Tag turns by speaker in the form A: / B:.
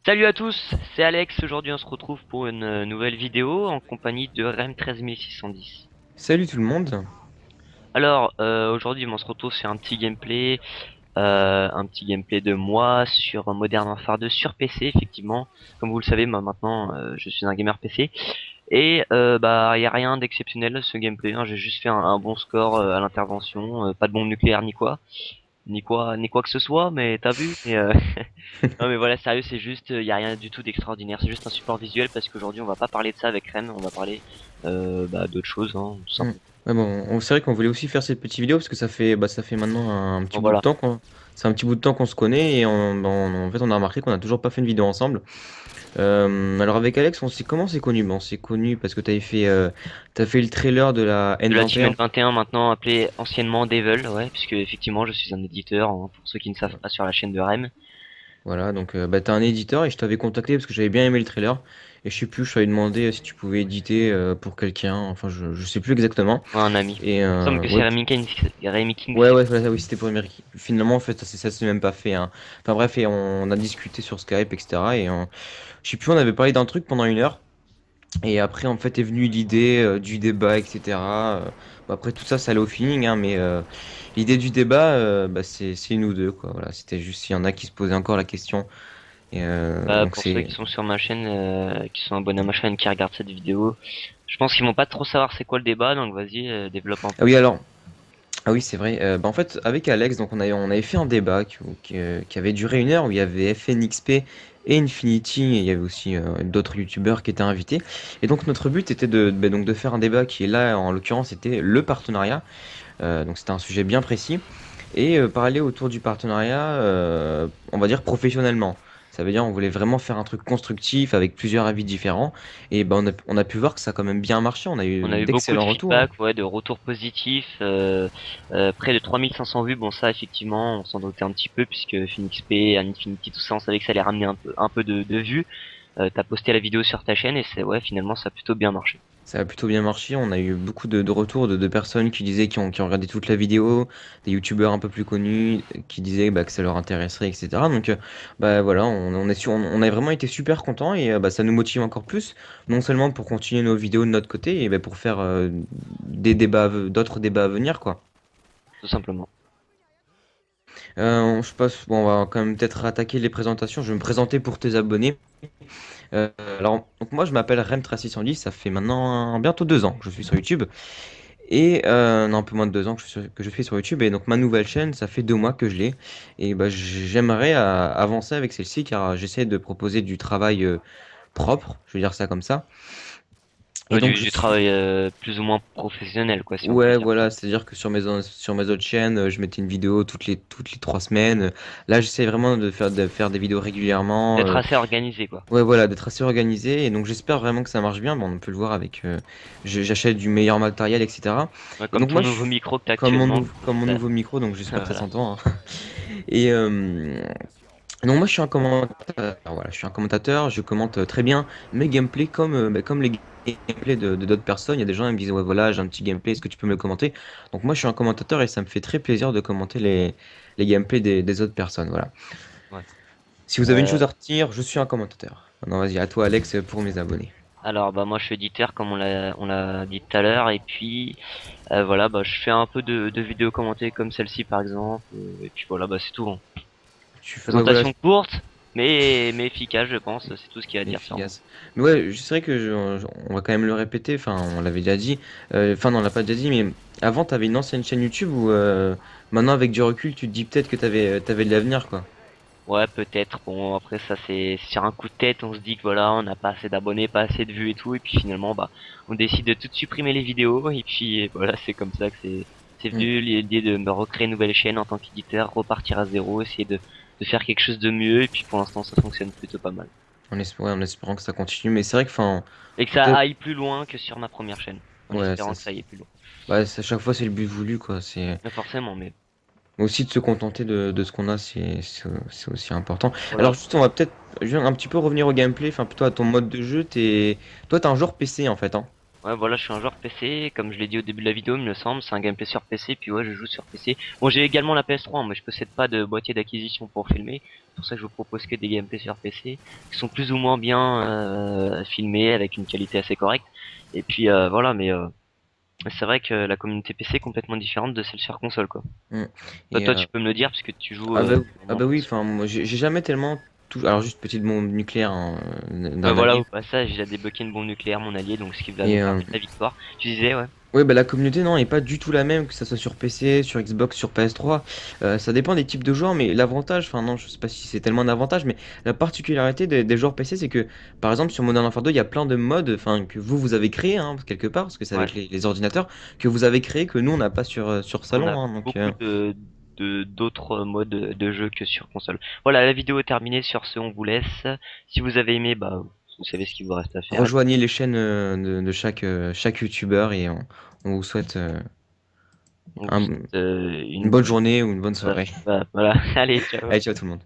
A: Salut à tous, c'est Alex. Aujourd'hui, on se retrouve pour une nouvelle vidéo en compagnie de REM 13610.
B: Salut tout le monde.
A: Alors, aujourd'hui, on se retrouve sur un petit gameplay de moi sur Modern Warfare 2 sur PC, effectivement. Comme vous le savez, moi maintenant, je suis un gamer PC et bah, il y a rien d'exceptionnel ce gameplay, hein. J'ai juste fait un bon score à l'intervention, pas de bombe nucléaire ni quoi que ce soit, mais t'as vu. Non mais voilà, sérieux, c'est juste, y a rien du tout d'extraordinaire, c'est juste un support visuel parce qu'aujourd'hui on va pas parler de ça avec Ren, on va parler d'autres choses, hein, tout
B: Mm.
A: simplement.
B: Ouais, bon, c'est vrai qu'on voulait aussi faire cette petite vidéo parce que ça fait maintenant un petit
A: Bon
B: bout de
A: voilà.
B: temps c'est un petit bout de temps qu'on se connaît et en fait on a remarqué qu'on a toujours pas fait une vidéo ensemble. Alors avec Alex, comment on s'est connu? On s'est connu parce que t'as fait le trailer de la
A: De la Team
B: N21.
A: N21 maintenant appelée anciennement Devil, ouais, puisque effectivement je suis un éditeur, hein, pour ceux qui ne savent pas sur la chaîne de Rem.
B: Voilà, donc bah, t'es un éditeur et je t'avais contacté parce que j'avais bien aimé le trailer et je sais plus, je t'avais demandé si tu pouvais éditer pour quelqu'un, enfin je sais plus exactement.
A: Ouais, un ami.
B: Et
A: Il me semble que c'est
B: ouais,
A: Remy King
B: ouais,
A: qui
B: ouais,
A: fait.
B: voilà, oui, c'était pour Amérique. Finalement, en fait, ça s'est même pas fait, hein. Enfin bref, et on a discuté sur Skype, etc. Je sais plus, on avait parlé d'un truc pendant 1 heure. Et après, en fait, est venue l'idée du débat, etc. Bon, après, tout ça, ça allait au feeling, hein, mais l'idée du débat, bah, c'est nous deux, quoi. Voilà, c'était juste s'il y en a qui se posaient encore la question. Et donc
A: Pour ceux
B: c'est.
A: qui sont sur ma chaîne, qui sont abonnés à ma chaîne, qui regardent cette vidéo, je pense qu'ils vont pas trop savoir c'est quoi le débat, donc vas-y, développe un
B: Ah
A: peu.
B: oui, alors. Ah oui, c'est vrai. Bah, en fait, avec Alex, donc on avait fait un débat qui avait duré 1 heure où il y avait FNXP et Infinity et il y avait aussi d'autres youtubeurs qui étaient invités. Et donc notre but était donc de faire un débat qui est là, en l'occurrence, c'était le partenariat. Donc c'était un sujet bien précis et parler autour du partenariat, on va dire professionnellement. Ça veut dire on voulait vraiment faire un truc constructif avec plusieurs avis différents et ben on a pu voir que ça a quand même bien marché. On a
A: On
B: eu
A: a eu beaucoup de
B: d'excellents retours, hein.
A: feedback, ouais, de retours positifs, près de 3500 vues. Bon, ça, effectivement, on s'en doutait un petit peu puisque Phoenix P, Infinity, tout ça, on savait que ça allait ramener un peu de vues. T'as posté la vidéo sur ta chaîne et c'est, ouais, finalement, ça a plutôt bien marché.
B: Ça a plutôt bien marché. On a eu beaucoup de retours de personnes qui disaient qui ont regardé toute la vidéo, des youtubeurs un peu plus connus qui disaient bah, que ça leur intéresserait, etc. Donc bah voilà, on a vraiment été super contents et bah, ça nous motive encore plus, non seulement pour continuer nos vidéos de notre côté, et bah, pour faire d'autres débats à venir, quoi.
A: Tout simplement.
B: Je pense, bon, on va quand même peut-être attaquer les présentations. Je vais me présenter pour tes abonnés. Alors, donc moi, je m'appelle Rem610. Ça fait maintenant bientôt 2 ans que je suis sur YouTube. Et non, un peu moins de 2 ans que je suis sur YouTube. Et donc ma nouvelle chaîne, ça fait 2 mois que je l'ai. Et bah, j'aimerais avancer avec celle-ci car j'essaie de proposer du travail propre, je veux dire ça comme ça. Et
A: Ouais,
B: donc je
A: du
B: suis.
A: travail plus ou moins professionnel, quoi, si on peut
B: Ouais,
A: dire.
B: voilà, c'est-à-dire que sur mes autres chaînes, je mettais une vidéo toutes les 3 semaines. Là, j'essaie vraiment de faire des vidéos régulièrement.
A: D'être assez organisé, quoi.
B: Ouais, voilà, d'être assez organisé. Et donc j'espère vraiment que ça marche bien. Bon, on peut le voir avec. J'achète du meilleur matériel, etc.
A: Ouais,
B: Et
A: comme
B: donc
A: ton
B: moi,
A: nouveau micro que t'as actuellement, du coup,
B: comme mon
A: ça,
B: nouveau micro, donc j'espère que ça
A: voilà.
B: s'entend, hein. Et donc moi je suis un commentateur, voilà, je suis un commentateur, je commente très bien mes gameplays comme les gameplays de d'autres personnes. Il y a des gens qui me disent ouais voilà j'ai un petit gameplay, est-ce que tu peux me le commenter? Donc moi je suis un commentateur et ça me fait très plaisir de commenter les gameplays des autres personnes. Voilà.
A: Ouais.
B: Si vous avez une
A: Euh,
B: chose à retenir, je suis un commentateur. Maintenant vas-y à toi Alex pour mes abonnés.
A: alors, bah, moi, je suis éditeur, comme on l'a dit tout à l'heure, et puis, voilà, bah, je fais un peu de vidéos commentées comme celle-ci, par exemple, et puis voilà, bah, c'est tout, hein.
B: Ouais voilà,
A: Présentation courte, mais efficace, je pense. C'est tout ce qu'il y a à dire sur moi.
B: efficace. Mais ouais, c'est vrai que on va quand même le répéter, enfin on l'avait déjà dit, enfin non on l'a pas déjà dit, mais avant t'avais une ancienne chaîne YouTube où maintenant avec du recul tu te dis peut-être que t'avais de l'avenir quoi.
A: Ouais, peut-être. Bon, après, ça, c'est sur un coup de tête. On se dit que voilà, on n'a pas assez d'abonnés, pas assez de vues et tout. Et puis finalement, bah, on décide de tout supprimer les vidéos. Et puis voilà, c'est comme ça que c'est
B: Mm.
A: venu l'idée de me recréer une nouvelle chaîne en tant qu'éditeur, repartir à zéro, essayer de faire quelque chose de mieux. Et puis pour l'instant, ça fonctionne plutôt pas mal.
B: Ouais, en espérant que ça continue, mais c'est vrai que enfin,
A: Et que ça
B: peut-être,
A: aille plus loin que sur ma première chaîne. En
B: ouais,
A: espérant que ça aille plus loin.
B: bah, à chaque fois c'est le but voulu quoi. C'est
A: Mais forcément, mais
B: aussi de se contenter de ce qu'on a, c'est aussi important. Alors
A: voilà.
B: juste on va peut-être un petit peu revenir au gameplay, enfin plutôt à ton mode de jeu. Toi t'es un joueur PC en fait, hein.
A: Ouais, voilà, je suis un joueur PC, comme je l'ai dit au début de la vidéo, il me semble, c'est un gameplay sur PC, puis ouais, je joue sur PC. Bon, j'ai également la PS3, mais je possède pas de boîtier d'acquisition pour filmer. C'est pour ça que je vous propose que des gameplays sur PC, qui sont plus ou moins bien filmés, avec une qualité assez correcte. Et puis voilà, mais c'est vrai que la communauté PC est complètement différente de celle sur console, quoi.
B: Mm.
A: Toi,
B: Et,
A: toi, tu peux me le dire, puisque tu joues
B: ah
A: vraiment
B: bah oui,
A: plus.
B: enfin, moi, j'ai jamais tellement alors juste petite bombe nucléaire hein,
A: Ouais,
B: d'un
A: voilà,
B: allié.
A: au passage, il a débloqué une bombe nucléaire, mon allié, donc ce qui va nous
B: Et
A: permettre la victoire. Tu disais, ouais.
B: ouais, bah la communauté non, est pas du tout la même, que ça soit sur PC, sur Xbox, sur PS3. Ça dépend des types de joueurs, mais l'avantage, enfin non, je sais pas si c'est tellement un avantage, mais la particularité des joueurs PC, c'est que par exemple sur Modern Warfare 2, il y a plein de modes, enfin que vous avez créé hein, quelque part, parce que c'est
A: Ouais.
B: avec les ordinateurs que vous avez créé que nous on n'a pas sur
A: On
B: salon,
A: a
B: hein, donc
A: beaucoup de d'autres modes de jeu que sur console. Voilà, la vidéo est terminée. Sur ce, on vous laisse. Si vous avez aimé, bah, vous savez ce qu'il vous reste à faire.
B: rejoignez les chaînes de chaque youtubeur et on vous souhaite
A: On vous
B: un-
A: souhaite
B: une bonne journée ou une bonne soirée.
A: voilà. Allez, ciao.
B: Allez, ciao tout le monde.